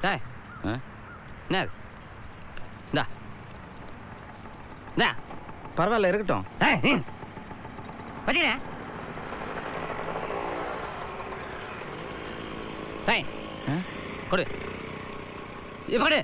டேய் என்ன இந்தா இந்தா பரவாயில்ல இருக்கட்டும். வச்சுக்கிறேன். டேய் கொடு இப்போ கொடு.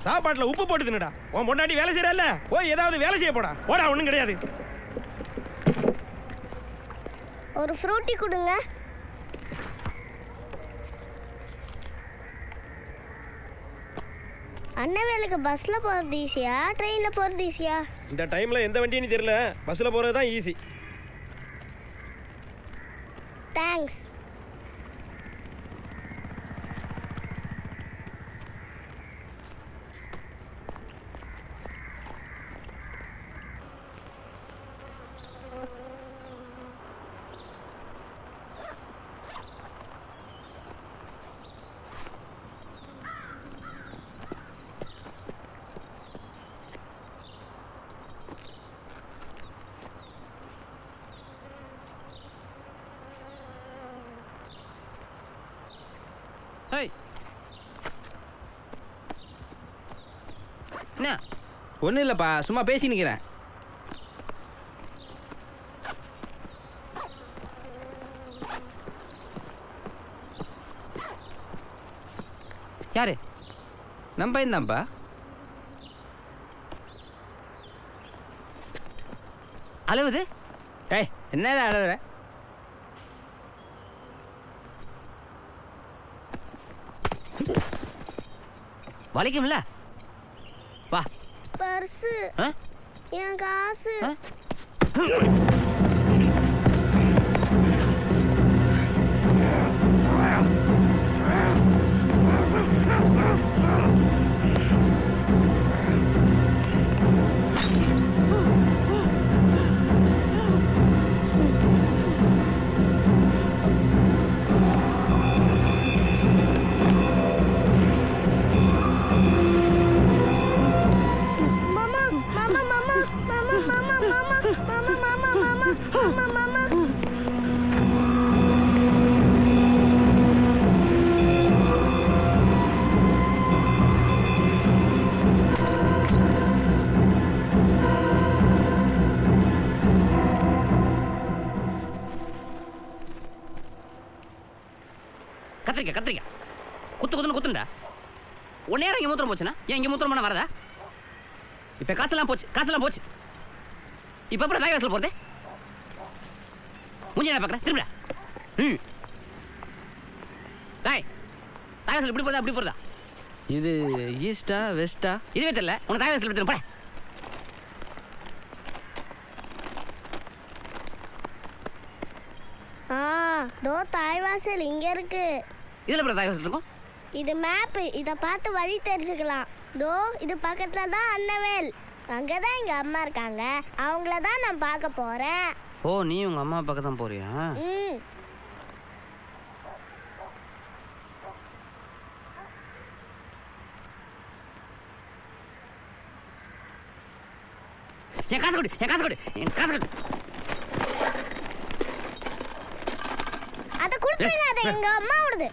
சாப்பாட்டுல உப்பு போட்டு தின்னுடா. உன் பொண்டாட்டி வேலை செய்யறல்ல, போய் ஏதாவது வேலை செய்ய போடா. போடா, ஒண்ணும் கிடையாது. ஒரு ஃப்ரூட்டி கொடுங்க. அண்ணவேலுக்கு பஸ்ல போறது ஈஸியா ட்ரெயின்ல போறது ஈஸியா? இந்த டைம்ல எந்த வண்டின்னு தெரியல, பஸ்ல போறது தான் ஈஸி. தேங்க்ஸ். என்ன? ஒன்றும் இல்லைப்பா, சும்மா பேசி நிற்கிறேன். யாரு? நம்ம பையன் தான்ப்பா. அழுவுது? ஏய், என்னடா அழுவுற? வலிக்கும்ல? வா. பர்ஸு, என் காசு. கத்திரிக்காய் குத்துன்னு குத்துண்டா. உன் நேரம் இங்கே மூத்திரம் போச்சுன்னா ஏன் இங்கே மூத்திரம் பண்ண வரதா? இப்போ காசெல்லாம் போச்சு. இப்போ அப்புறம் தாய் வாசல் போகிறதே முஞ்சி என்ன பார்க்குறேன் திரும்பிடா. தாய் வாசல் இப்படி போதா அப்படி போகிறதா? இது ஈஸ்டா வெஸ்டா இதுவே தெரியல. உனக்கு தாய் வாசல் எடுத்துட்டு போட. தோ தாய்வாசல் இங்க இருக்கு. இதுல எப்படி தாய் வாசல் இருக்கும்? இது மேப். இத பார்த்து வழி தெரிஞ்சுக்கலாம். தோ இது பக்கத்துல தான் அண்ணவேல். அங்கதான் எங்க அம்மா இருக்காங்க. அவங்கள தான் நான் பார்க்க போறேன். ஓ, நீ உங்க அம்மா பக்கம் தான் போறியா? என் காசு கொடு. அத குடுத்துங்க. அது எங்க அம்மாவோடது.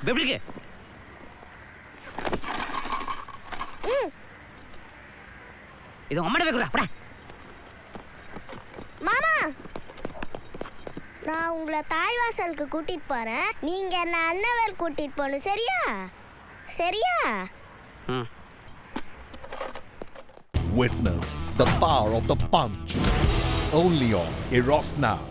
எப்படிக்கு? இது அம்மாட்ட போய் குடுறா. மாமா, நான் உங்களை தாய்வாசலுக்கு கூட்டிட்டு போறேன். நீங்க என்ன அண்ணவேல் கூட்டிட்டு போகணும். சரியா? Witness the power of the punch only on Eros Now.